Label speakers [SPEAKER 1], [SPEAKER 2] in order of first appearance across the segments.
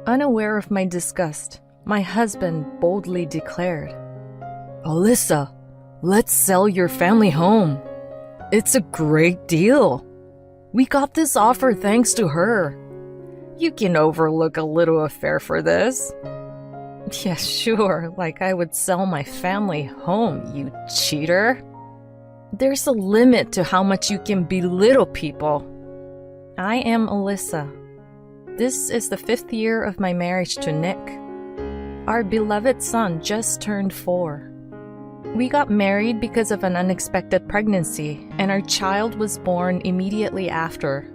[SPEAKER 1] Unaware of my disgust, my husband boldly declared, "Alyssa, let's sell your family home. It's a great deal. We got this offer thanks to her. You can overlook a little affair for this." "Yeah, sure, like I would sell my family home, you cheater. There's a limit to how much you can belittle people." I am Alyssa. This is the 5th year of my marriage to Nick. Our beloved son just turned 4. We got married because of an unexpected pregnancy, and our child was born immediately after.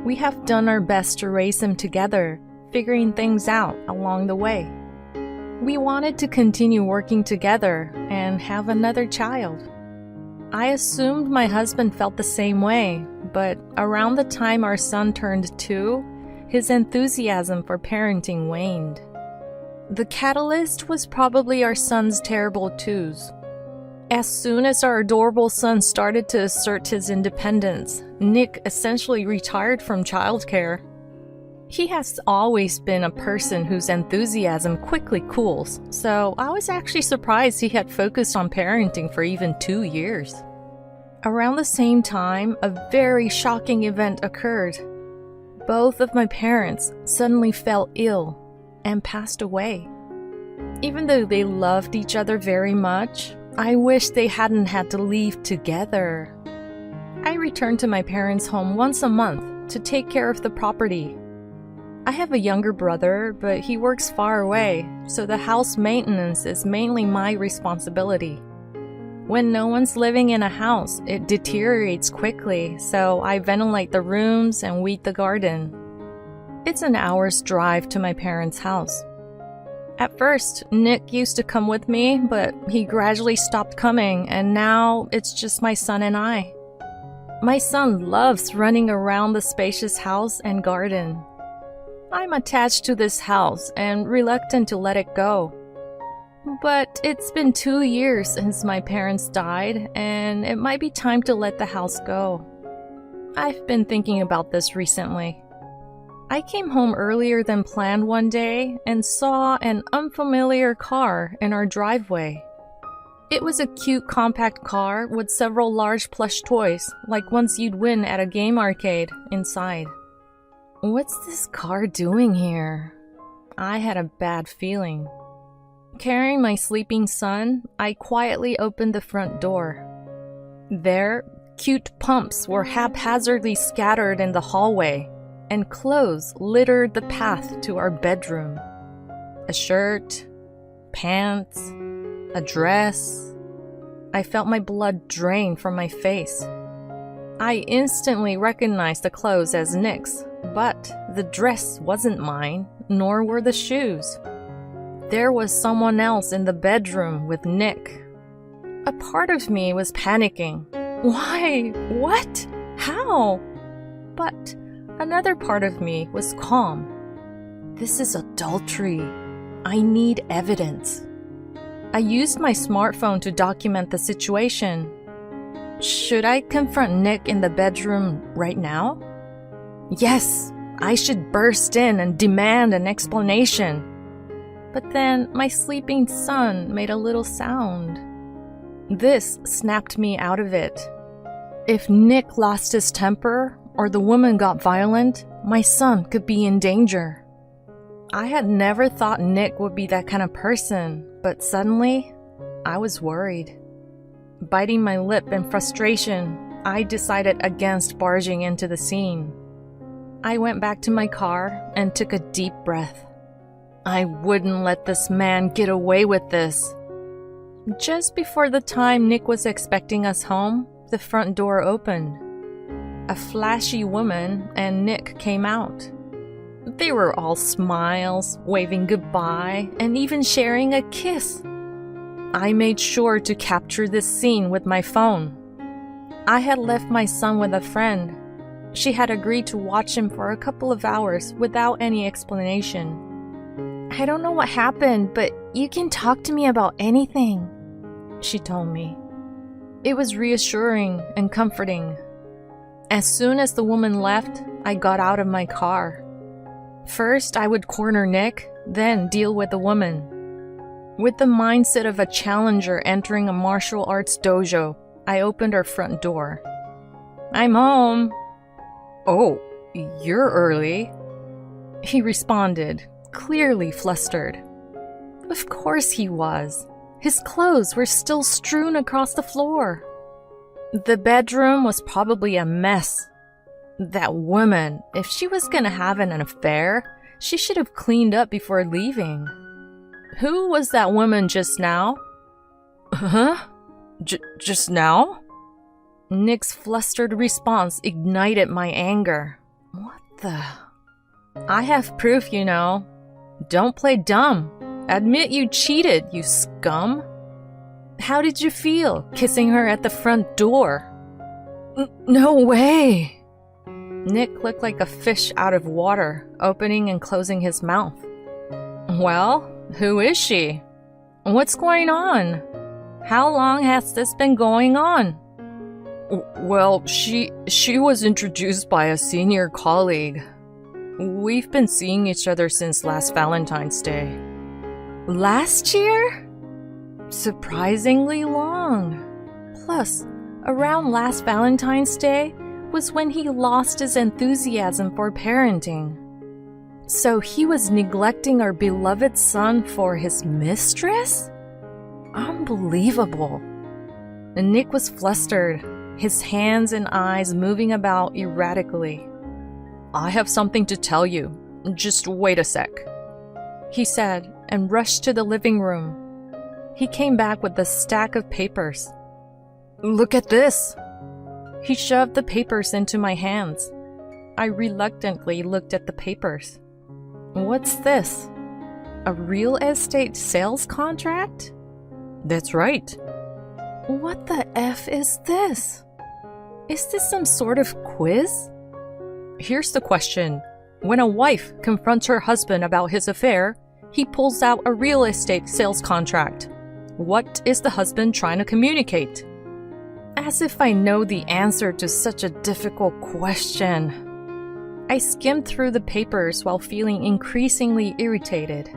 [SPEAKER 1] We have done our best to raise him together, figuring things out along the way. We wanted to continue working together and have another child. I assumed my husband felt the same way, but around the time our son turned 2, his enthusiasm for parenting waned. The catalyst was probably our son's terrible twos. As soon as our adorable son started to assert his independence, Nick essentially retired from childcare. He has always been a person whose enthusiasm quickly cools, so I was actually surprised he had focused on parenting for even 2 years. Around the same time, a very shocking event occurred. Both of my parents suddenly fell ill and passed away. Even though they loved each other very much, I wish they hadn't had to leave together. I returned to my parents' home once a month to take care of the property. I have a younger brother, but he works far away, so the house maintenance is mainly my responsibility. When no one's living in a house, it deteriorates quickly, so I ventilate the rooms and weed the garden. It's an hour's drive to my parents' house. At first, Nick used to come with me, but he gradually stopped coming, and now it's just my son and I. My son loves running around the spacious house and garden. I'm attached to this house and reluctant to let it go. But it's been 2 years since my parents died, and it might be time to let the house go. I've been thinking about this recently. I came home earlier than planned one day and saw an unfamiliar car in our driveway. It was a cute compact car with several large plush toys, like ones you'd win at a game arcade, inside. What's this car doing here? I had a bad feeling. Carrying my sleeping son, I quietly opened the front door. There, cute pumps were haphazardly scattered in the hallway, and clothes littered the path to our bedroom. A shirt, pants, a dress. I felt my blood drain from my face. I instantly recognized the clothes as Nick's, but the dress wasn't mine, nor were the shoes. There was someone else in the bedroom with Nick. A part of me was panicking. Why? What? How? But another part of me was calm. This is adultery. I need evidence. I used my smartphone to document the situation. Should I confront Nick in the bedroom right now? Yes, I should burst in and demand an explanation. But then my sleeping son made a little sound. This snapped me out of it. If Nick lost his temper or the woman got violent, my son could be in danger. I had never thought Nick would be that kind of person, but suddenly, I was worried. Biting my lip in frustration, I decided against barging into the scene. I went back to my car and took a deep breath. I wouldn't let this man get away with this. Just before the time Nick was expecting us home, the front door opened. A flashy woman and Nick came out. They were all smiles, waving goodbye, and even sharing a kiss. I made sure to capture this scene with my phone. I had left my son with a friend. She had agreed to watch him for a couple of hours without any explanation. I don't know what happened, but you can talk to me about anything, she told me. It was reassuring and comforting. As soon as the woman left, I got out of my car. First, I would corner Nick, then deal with the woman. With the mindset of a challenger entering a martial arts dojo, I opened our front door. "I'm home." "Oh, you're early," he responded, clearly flustered. Of course he was. His clothes were still strewn across the floor. The bedroom was probably a mess. That woman, if she was gonna have an affair, she should have cleaned up before leaving. Who was that woman just now? Huh? Just now? Nick's flustered response ignited my anger. What the? I have proof, you know. Don't play dumb. Admit you cheated, you scum. How did you feel kissing her at the front door? No way. Nick looked like a fish out of water, opening and closing his mouth. Well, who is she? What's going on? How long has this been going on? Well, she was introduced by a senior colleague. We've been seeing each other since last Valentine's Day. Last year? Surprisingly long. Plus, around last Valentine's Day was when he lost his enthusiasm for parenting. So he was neglecting our beloved son for his mistress? Unbelievable. And Nick was flustered, his hands and eyes moving about erratically. I have something to tell you. Just wait a sec, he said, and rushed to the living room. He came back with a stack of papers. Look at this. He shoved the papers into my hands. I reluctantly looked at the papers. What's this? A real estate sales contract? That's right. What the F is this? Is this some sort of quiz? Here's the question. When a wife confronts her husband about his affair, he pulls out a real estate sales contract. What is the husband trying to communicate? As if I know the answer to such a difficult question. I skimmed through the papers while feeling increasingly irritated.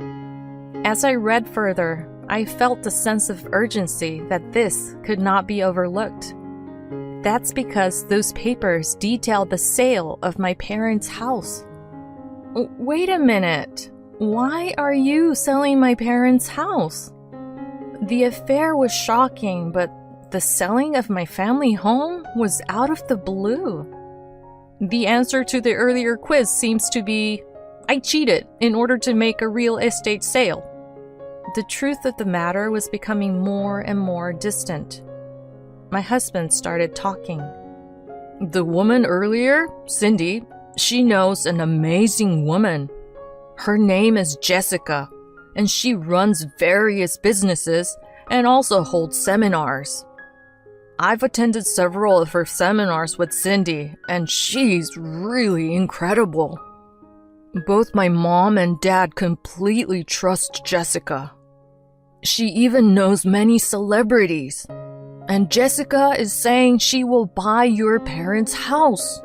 [SPEAKER 1] As I read further, I felt a sense of urgency that this could not be overlooked. That's because those papers detailed the sale of my parents' house. Wait a minute. Why are you selling my parents' house? The affair was shocking, but the selling of my family home was out of the blue. The answer to the earlier quiz seems to be, I cheated in order to make a real estate sale. The truth of the matter was becoming more and more distant. My husband started talking. The woman earlier, Cindy, she knows an amazing woman. Her name is Jessica, and she runs various businesses and also holds seminars. I've attended several of her seminars with Cindy, and she's really incredible. Both my mom and dad completely trust Jessica. She even knows many celebrities. And Jessica is saying she will buy your parents' house.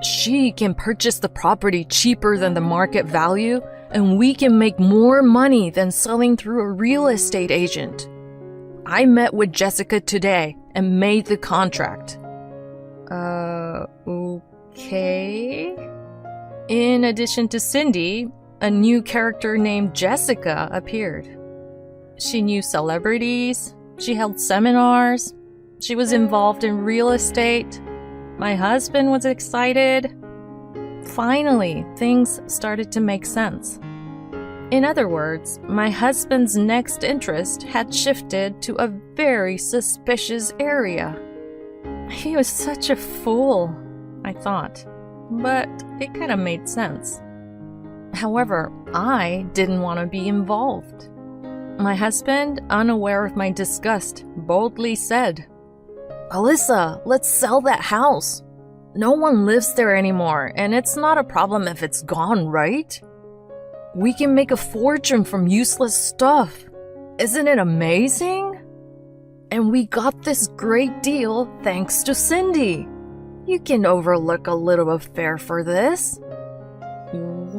[SPEAKER 1] She can purchase the property cheaper than the market value, and we can make more money than selling through a real estate agent. I met with Jessica today and made the contract. Okay. In addition to Cindy, a new character named Jessica appeared. She knew celebrities, she held seminars, she was involved in real estate. My husband was excited. Finally, things started to make sense. In other words, my husband's next interest had shifted to a very suspicious area. He was such a fool, I thought, but it kind of made sense. However, I didn't want to be involved. My husband, unaware of my disgust, boldly said, Alyssa, let's sell that house. No one lives there anymore, and it's not a problem if it's gone, right? We can make a fortune from useless stuff. Isn't it amazing? And we got this great deal thanks to Cindy. You can overlook a little affair for this.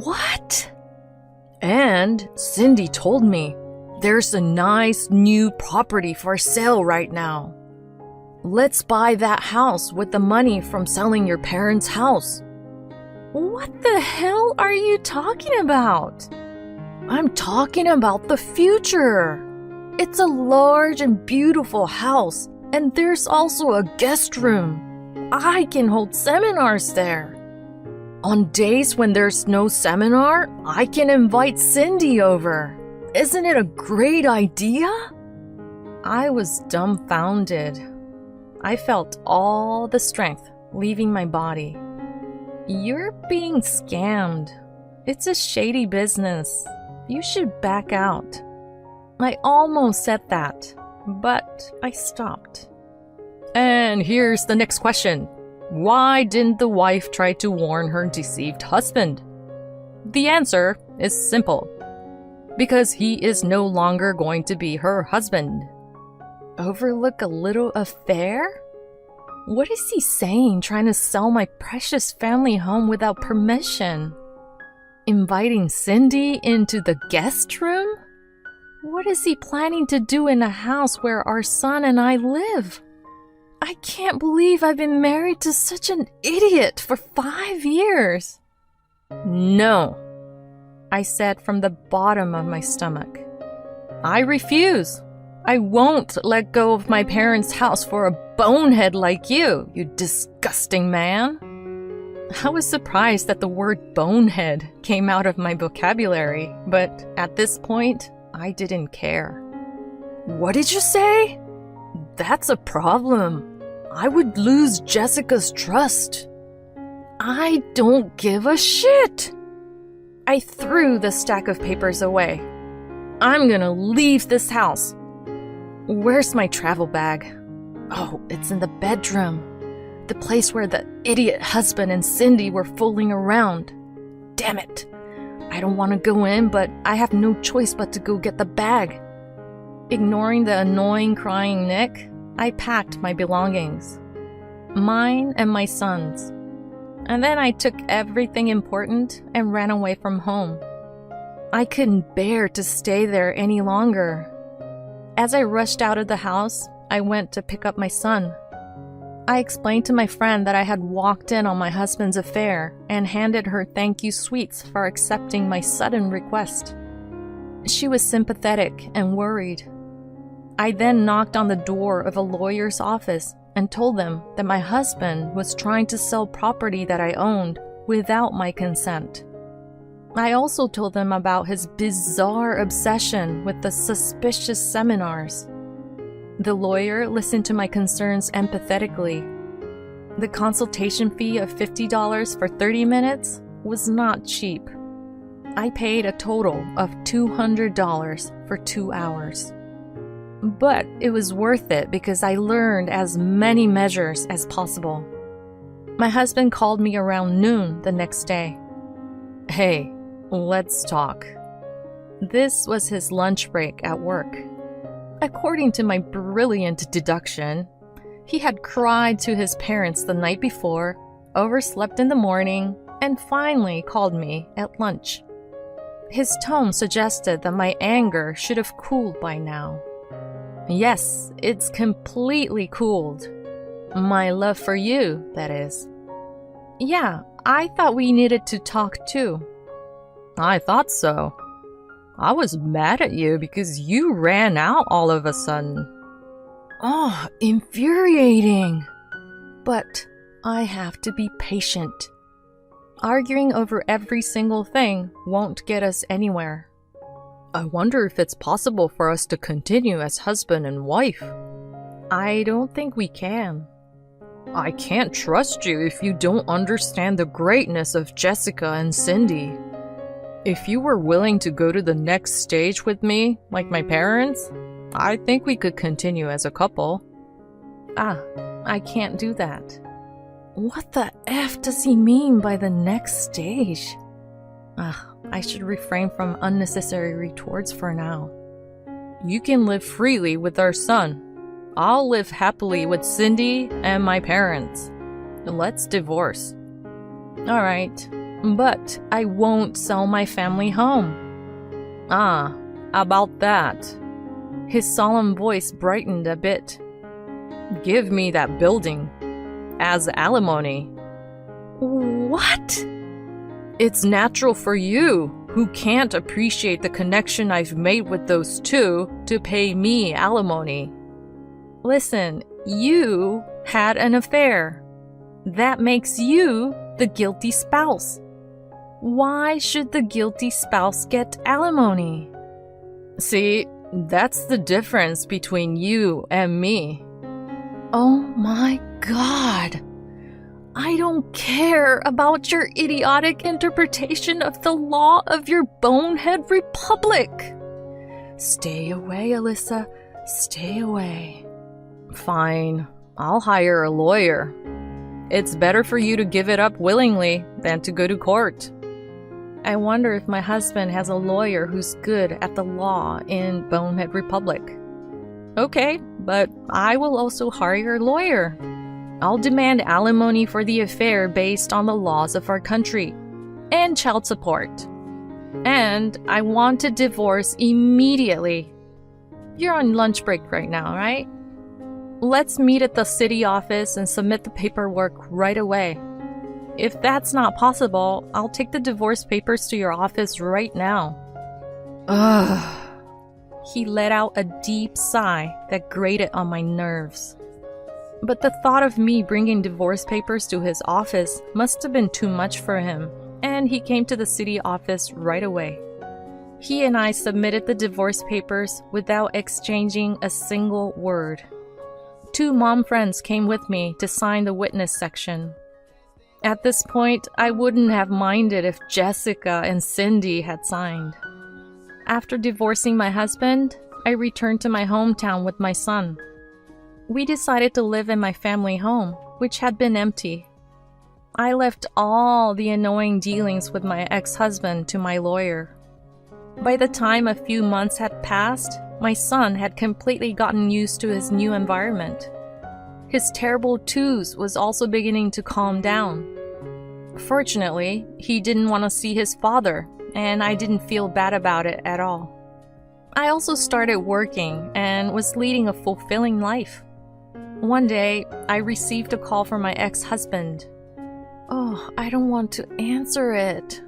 [SPEAKER 1] What? And Cindy told me there's a nice new property for sale right now. Let's buy that house with the money from selling your parents' house. What the hell are you talking about? I'm talking about the future. It's a large and beautiful house, and there's also a guest room. I can hold seminars there. On days when there's no seminar, I can invite Cindy over. Isn't it a great idea? I was dumbfounded. I felt all the strength leaving my body. You're being scammed. It's a shady business. You should back out. I almost said that, but I stopped. And here's the next question. Why didn't the wife try to warn her deceived husband? The answer is simple. Because he is no longer going to be her husband. Overlook a little affair? What is he saying, trying to sell my precious family home without permission? Inviting Cindy into the guest room? What is he planning to do in a house where our son and I live? I can't believe I've been married to such an idiot for 5 years. No, I said from the bottom of my stomach. I refuse. I won't let go of my parents' house for a bonehead like you disgusting man. I was surprised that the word bonehead came out of my vocabulary, but at this point, I didn't care. What did you say? That's a problem. I would lose Jessica's trust. I don't give a shit. I threw the stack of papers away. I'm gonna leave this house. Where's my travel bag? Oh, it's in the bedroom. The place where the idiot husband and Cindy were fooling around. Damn it. I don't want to go in, but I have no choice but to go get the bag. Ignoring the annoying crying Nick, I packed my belongings. Mine and my son's. And then I took everything important and ran away from home. I couldn't bear to stay there any longer. As I rushed out of the house, I went to pick up my son. I explained to my friend that I had walked in on my husband's affair and handed her thank you sweets for accepting my sudden request. She was sympathetic and worried. I then knocked on the door of a lawyer's office and told them that my husband was trying to sell property that I owned without my consent. I also told them about his bizarre obsession with the suspicious seminars. The lawyer listened to my concerns empathetically. The consultation fee of $50 for 30 minutes was not cheap. I paid a total of $200 for 2 hours. But it was worth it because I learned as many measures as possible. My husband called me around noon the next day. Hey, let's talk. This was his lunch break at work. According to my brilliant deduction, he had cried to his parents the night before, overslept in the morning, and finally called me at lunch. His tone suggested that my anger should have cooled by now. Yes, it's completely cooled. My love for you, that is. Yeah, I thought we needed to talk too. I thought so. I was mad at you because you ran out all of a sudden. Oh, infuriating. But I have to be patient. Arguing over every single thing won't get us anywhere. I wonder if it's possible for us to continue as husband and wife. I don't think we can. I can't trust you if you don't understand the greatness of Jessica and Cindy. If you were willing to go to the next stage with me, like my parents, I think we could continue as a couple. I can't do that. What the F does he mean by the next stage? I should refrain from unnecessary retorts for now. You can live freely with our son. I'll live happily with Cindy and my parents. Let's divorce. Alright, But I won't sell my family home. Ah, about that. His solemn voice brightened a bit. Give me that building. As alimony. What? It's natural for you, who can't appreciate the connection I've made with those two, to pay me alimony. Listen, you had an affair. That makes you the guilty spouse. Why should the guilty spouse get alimony? See, that's the difference between you and me. Oh my God. I don't care about your idiotic interpretation of the law of your bonehead republic. Stay away, Alyssa. Stay away. Fine. I'll hire a lawyer. It's better for you to give it up willingly than to go to court. I wonder if my husband has a lawyer who's good at the law in Bonehead Republic. Okay, but I will also hire a lawyer. I'll demand alimony for the affair based on the laws of our country, and child support. And I want a divorce immediately. You're on lunch break right now, right? Let's meet at the city office and submit the paperwork right away. If that's not possible, I'll take the divorce papers to your office right now. Ugh. He let out a deep sigh that grated on my nerves. But the thought of me bringing divorce papers to his office must have been too much for him, and he came to the city office right away. He and I submitted the divorce papers without exchanging a single word. 2 mom friends came with me to sign the witness section. At this point, I wouldn't have minded if Jessica and Cindy had signed. After divorcing my husband, I returned to my hometown with my son. We decided to live in my family home, which had been empty. I left all the annoying dealings with my ex-husband to my lawyer. By the time a few months had passed, my son had completely gotten used to his new environment. His terrible twos was also beginning to calm down. Fortunately, he didn't want to see his father, and I didn't feel bad about it at all. I also started working and was leading a fulfilling life. One day, I received a call from my ex-husband. Oh, I don't want to answer it.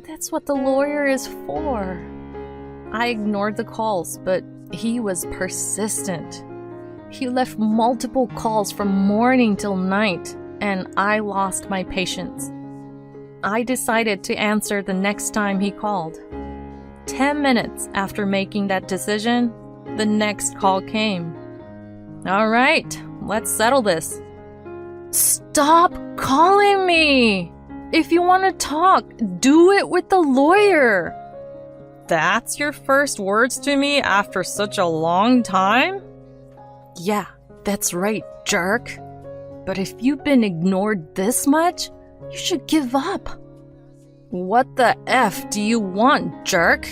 [SPEAKER 1] That's what the lawyer is for. I ignored the calls, but he was persistent. He left multiple calls from morning till night, and I lost my patience. I decided to answer the next time he called. 10 minutes after making that decision, the next call came. All right, let's settle this. Stop calling me! If you want to talk, do it with the lawyer. That's your first words to me after such a long time? Yeah, that's right, jerk. But if you've been ignored this much, you should give up. What the F do you want, jerk?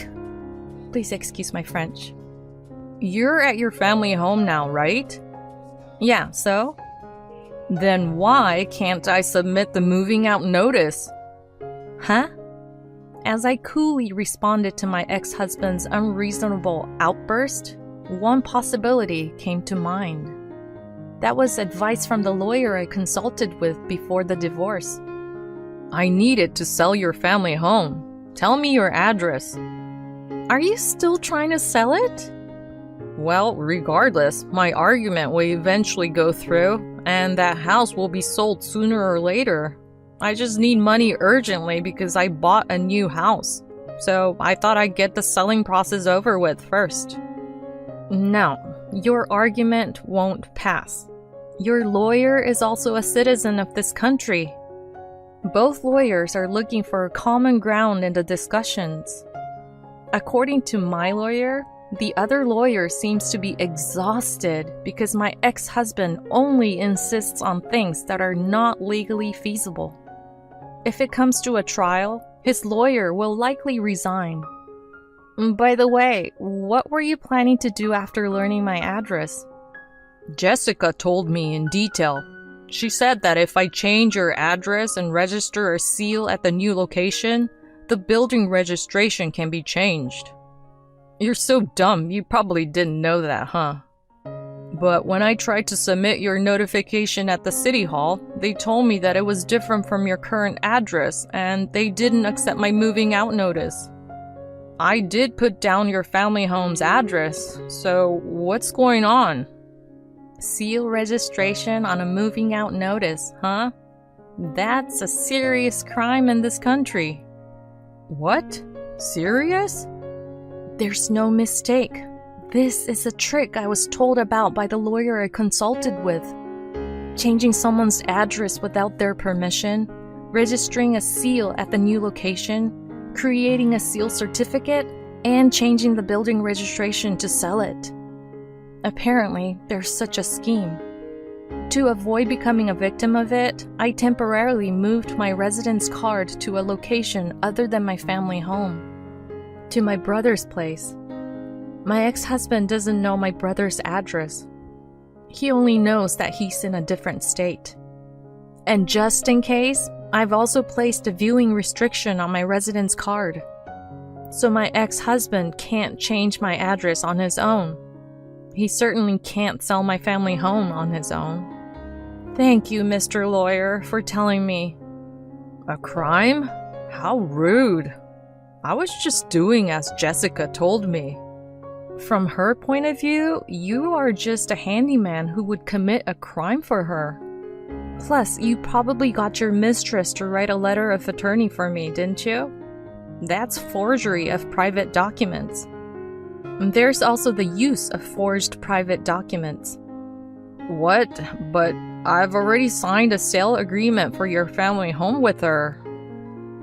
[SPEAKER 1] Please excuse my French. You're at your family home now, right? Yeah, so? Then why can't I submit the moving out notice? Huh? As I coolly responded to my ex-husband's unreasonable outburst, one possibility came to mind. That was advice from the lawyer I consulted with before the divorce. I needed to sell your family home. Tell me your address. Are you still trying to sell it? Well, regardless, my argument will eventually go through, and that house will be sold sooner or later. I just need money urgently because I bought a new house. So I thought I'd get the selling process over with first. No, your argument won't pass. Your lawyer is also a citizen of this country. Both lawyers are looking for common ground in the discussions. According to my lawyer, the other lawyer seems to be exhausted because my ex-husband only insists on things that are not legally feasible. If it comes to a trial, his lawyer will likely resign. By the way, what were you planning to do after learning my address? Jessica told me in detail. She said that if I change your address and register a seal at the new location, the building registration can be changed. You're so dumb, you probably didn't know that, huh? But when I tried to submit your notification at the city hall, they told me that it was different from your current address and they didn't accept my moving out notice. I did put down your family home's address, so what's going on? Seal registration on a moving out notice, huh? That's a serious crime in this country. What? Serious? There's no mistake. This is a trick I was told about by the lawyer I consulted with. Changing someone's address without their permission, registering a seal at the new location, creating a seal certificate, and changing the building registration to sell it. Apparently, there's such a scheme. To avoid becoming a victim of it, I temporarily moved my residence card to a location other than my family home, to my brother's place. My ex-husband doesn't know my brother's address. He only knows that he's in a different state. And just in case, I've also placed a viewing restriction on my residence card. So my ex-husband can't change my address on his own. He certainly can't sell my family home on his own. Thank you, Mr. Lawyer, for telling me. A crime? How rude. I was just doing as Jessica told me. From her point of view, you are just a handyman who would commit a crime for her. Plus, you probably got your mistress to write a letter of attorney for me, didn't you? That's forgery of private documents. There's also the use of forged private documents. What? But I've already signed a sale agreement for your family home with her.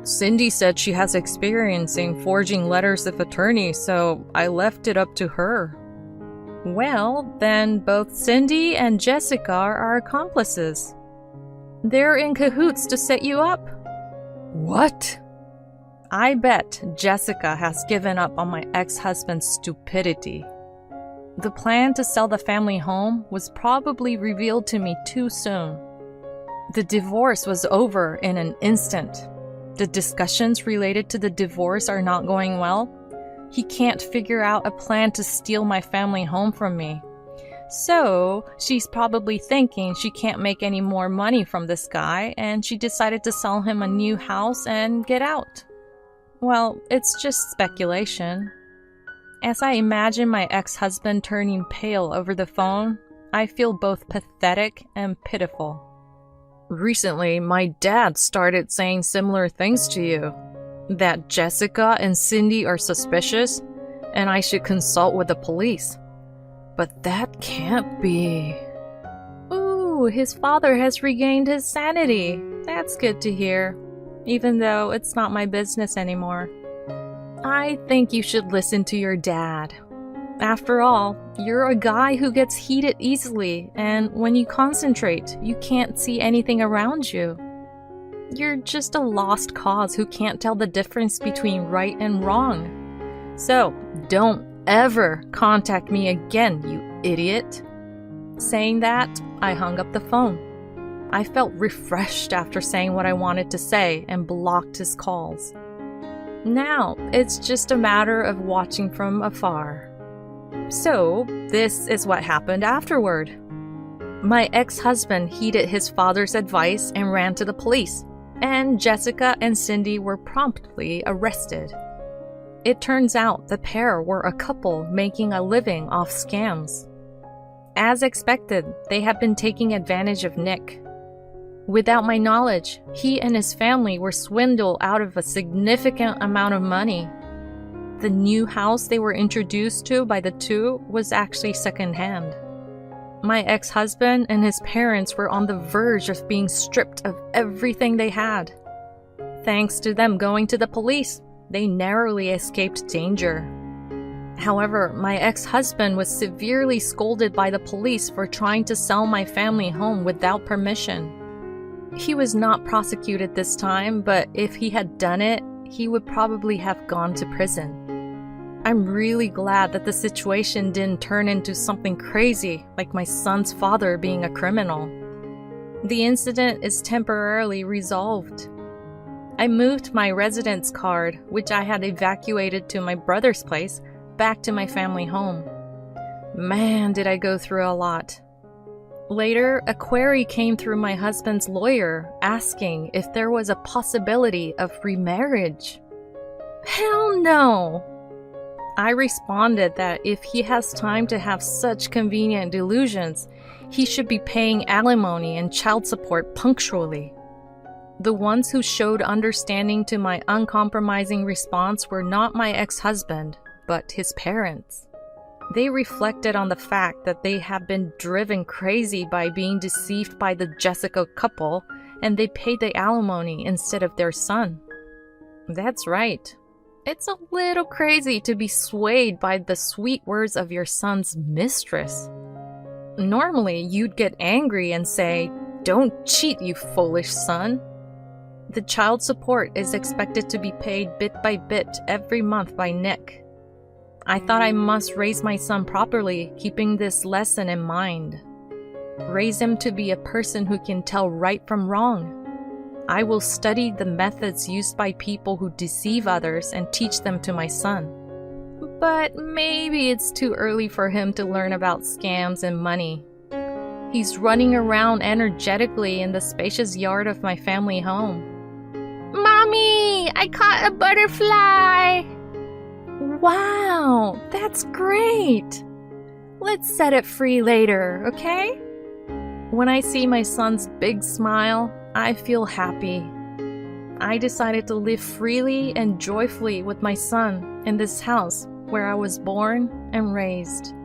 [SPEAKER 1] Cindy said she has experience in forging letters of attorney, so I left it up to her. Well, then both Cindy and Jessica are accomplices. They're in cahoots to set you up. What? I bet Jessica has given up on my ex-husband's stupidity. The plan to sell the family home was probably revealed to me too soon. The divorce was over in an instant. The discussions related to the divorce are not going well. He can't figure out a plan to steal my family home from me. So, she's probably thinking she can't make any more money from this guy, and she decided to sell him a new house and get out. Well, it's just speculation. As I imagine my ex-husband turning pale over the phone, I feel both pathetic and pitiful. Recently, my dad started saying similar things to you. That Jessica and Cindy are suspicious, and I should consult with the police. But that can't be. Ooh, his father has regained his sanity. That's good to hear, even though it's not my business anymore. I think you should listen to your dad. After all, you're a guy who gets heated easily, and when you concentrate, you can't see anything around you. You're just a lost cause who can't tell the difference between right and wrong. So, don't ever contact me again, you idiot. Saying that, I hung up the phone. I felt refreshed after saying what I wanted to say and blocked his calls. Now, it's just a matter of watching from afar. So, this is what happened afterward. My ex-husband heeded his father's advice and ran to the police, and Jessica and Cindy were promptly arrested. It turns out the pair were a couple making a living off scams. As expected, they had been taking advantage of Nick. Without my knowledge, he and his family were swindled out of a significant amount of money. The new house they were introduced to by the two was actually secondhand. My ex-husband and his parents were on the verge of being stripped of everything they had. Thanks to them going to the police, they narrowly escaped danger. However, my ex-husband was severely scolded by the police for trying to sell my family home without permission. He was not prosecuted this time, but if he had done it, he would probably have gone to prison. I'm really glad that the situation didn't turn into something crazy, like my son's father being a criminal. The incident is temporarily resolved. I moved my residence card, which I had evacuated to my brother's place, back to my family home. Man, did I go through a lot. Later, a query came through my husband's lawyer asking if there was a possibility of remarriage. Hell no! I responded that if he has time to have such convenient delusions, he should be paying alimony and child support punctually. The ones who showed understanding to my uncompromising response were not my ex-husband, but his parents. They reflected on the fact that they have been driven crazy by being deceived by the Jessica couple, and they paid the alimony instead of their son. That's right. It's a little crazy to be swayed by the sweet words of your son's mistress. Normally, you'd get angry and say, "Don't cheat, you foolish son." The child support is expected to be paid bit by bit every month by Nick. I thought I must raise my son properly, keeping this lesson in mind. Raise him to be a person who can tell right from wrong. I will study the methods used by people who deceive others and teach them to my son. But maybe it's too early for him to learn about scams and money. He's running around energetically in the spacious yard of my family home. "Mommy, I caught a butterfly!" Wow, that's great! Let's set it free later, okay? When I see my son's big smile, I feel happy. I decided to live freely and joyfully with my son in this house where I was born and raised.